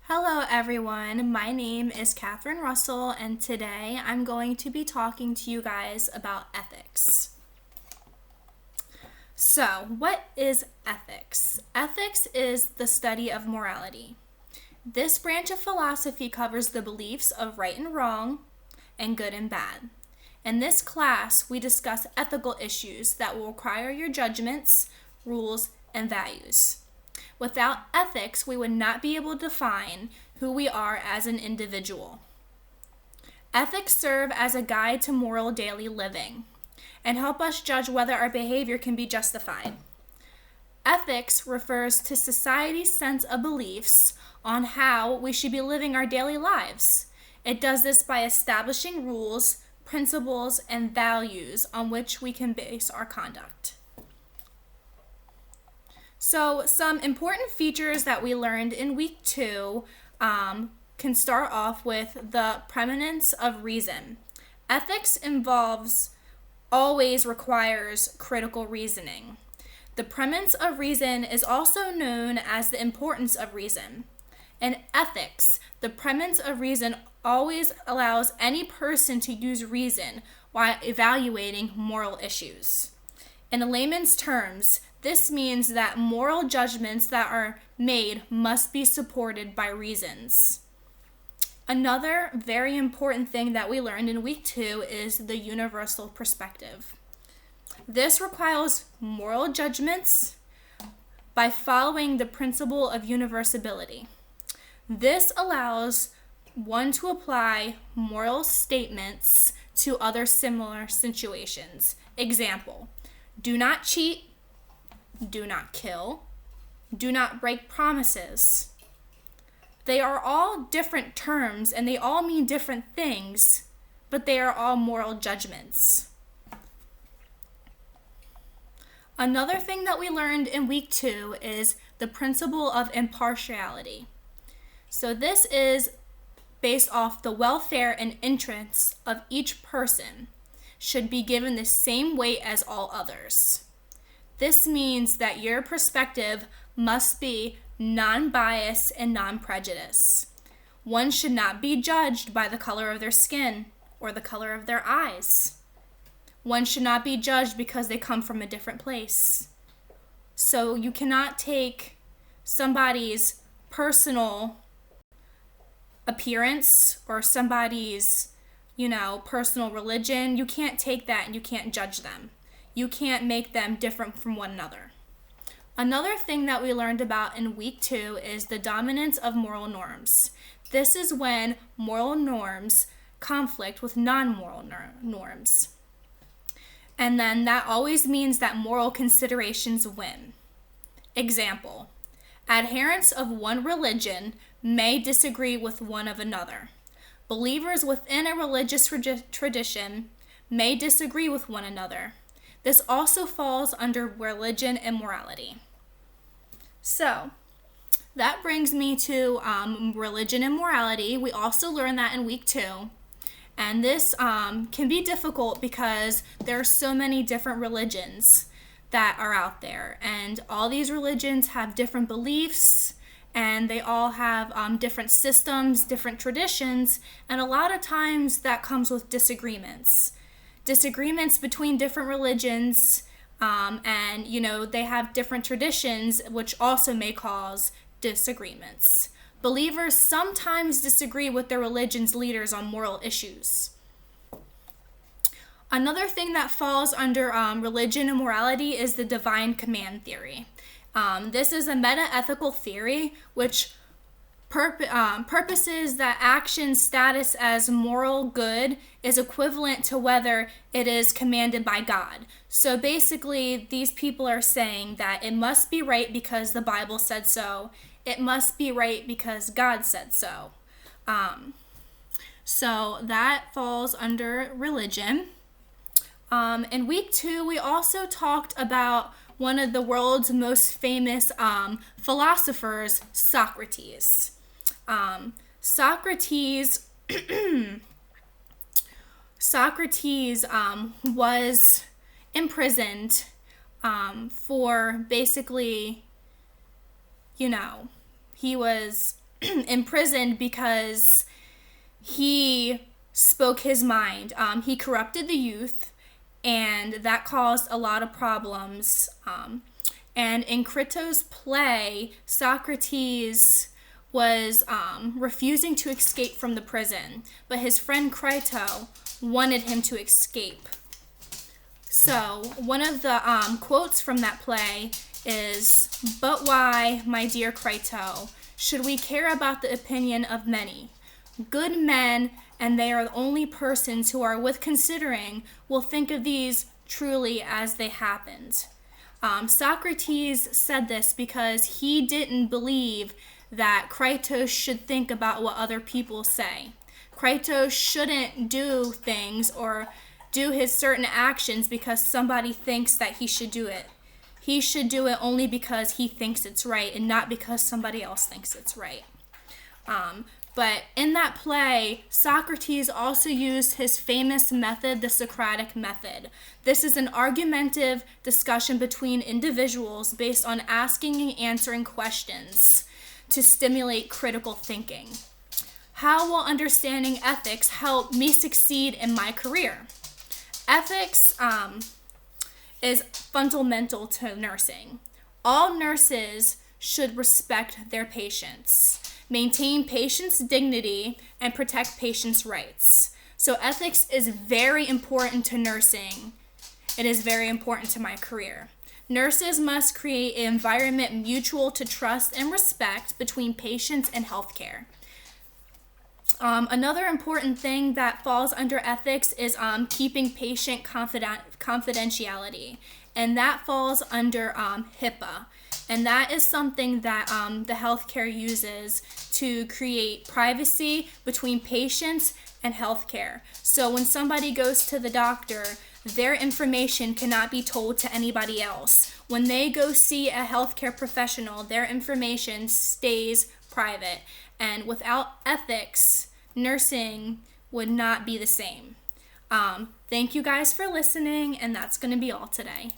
Hello, everyone. My name is Catherine Russell, and today I'm going to be talking to you guys about ethics. So, what is ethics? Ethics is the study of morality. This branch of philosophy covers the beliefs of right and wrong and good and bad. In this class, we discuss ethical issues that will require your judgments, rules, and values. Without ethics, we would not be able to define who we are as an individual. Ethics serve as a guide to moral daily living and help us judge whether our behavior can be justified. Ethics refers to society's sense of beliefs on how we should be living our daily lives. It does this by establishing rules, principles, and values on which we can base our conduct. So some important features that we learned in week 2 can start off with the preeminence of reason. Ethics always requires critical reasoning. The preeminence of reason is also known as the importance of reason. In ethics, the preeminence of reason always allows any person to use reason while evaluating moral issues. In layman's terms, this means that moral judgments that are made must be supported by reasons. Another very important thing that we learned in week 2 is the universal perspective. This requires moral judgments by following the principle of universality. This allows one to apply moral statements to other similar situations. Example, do not cheat, do not kill, do not break promises. They are all different terms and they all mean different things, but they are all moral judgments. Another thing that we learned in week 2 is the principle of impartiality. So this is based off the welfare and interests of each person should be given the same weight as all others. This means that your perspective must be non-biased and non-prejudice. One should not be judged by the color of their skin or the color of their eyes. One should not be judged because they come from a different place. So you cannot take somebody's personal appearance or somebody's, personal religion. You can't take that and you can't judge them. You can't make them different from one another. Another thing that we learned about in week 2 is the dominance of moral norms. This is when moral norms conflict with non-moral norms. And then that always means that moral considerations win. Example, adherents of one religion may disagree with one of another. Believers within a religious tradition may disagree with one another. This also falls under religion and morality. So, that brings me to religion and morality. We also learned that in week 2. And this can be difficult because there are so many different religions that are out there. And all these religions have different beliefs, and they all have different systems, different traditions, and a lot of times that comes with disagreements between different religions, and they have different traditions, which also may cause disagreements. Believers sometimes disagree with their religion's leaders on moral issues. Another thing that falls under religion and morality is the divine command theory. This is a meta-ethical theory which purposes that action's status as moral good is equivalent to whether it is commanded by God. So basically, these people are saying that it must be right because the Bible said so. It must be right because God said so. So that falls under religion. In week 2, we also talked about one of the world's most famous philosophers, Socrates. Socrates was imprisoned for basically, he was imprisoned because he spoke his mind. He corrupted the youth, and that caused a lot of problems. And in Crito's play, Socrates was refusing to escape from the prison, but his friend Crito wanted him to escape. So one of the quotes from that play is, "But why, my dear Crito, should we care about the opinion of many? Good men, and they are the only persons who are worth considering, will think of these truly as they happened." Socrates said this because he didn't believe that Crito should think about what other people say. Crito shouldn't do things or do his certain actions because somebody thinks that he should do it. He should do it only because he thinks it's right and not because somebody else thinks it's right. But in that play, Socrates also used his famous method, the Socratic method. This is an argumentative discussion between individuals based on asking and answering questions to stimulate critical thinking. How will understanding ethics help me succeed in my career? Ethics is fundamental to nursing. All nurses should respect their patients, maintain patients' dignity, and protect patients' rights. So ethics is very important to nursing. It is very important to my career. Nurses must create an environment mutual to trust and respect between patients and healthcare. Another important thing that falls under ethics is keeping patient confidentiality, and that falls under HIPAA. And that is something that the healthcare uses to create privacy between patients and healthcare. So when somebody goes to the doctor, their information cannot be told to anybody else. When they go see a healthcare professional, their information stays private. And without ethics, nursing would not be the same. Thank you guys for listening, and that's going to be all today.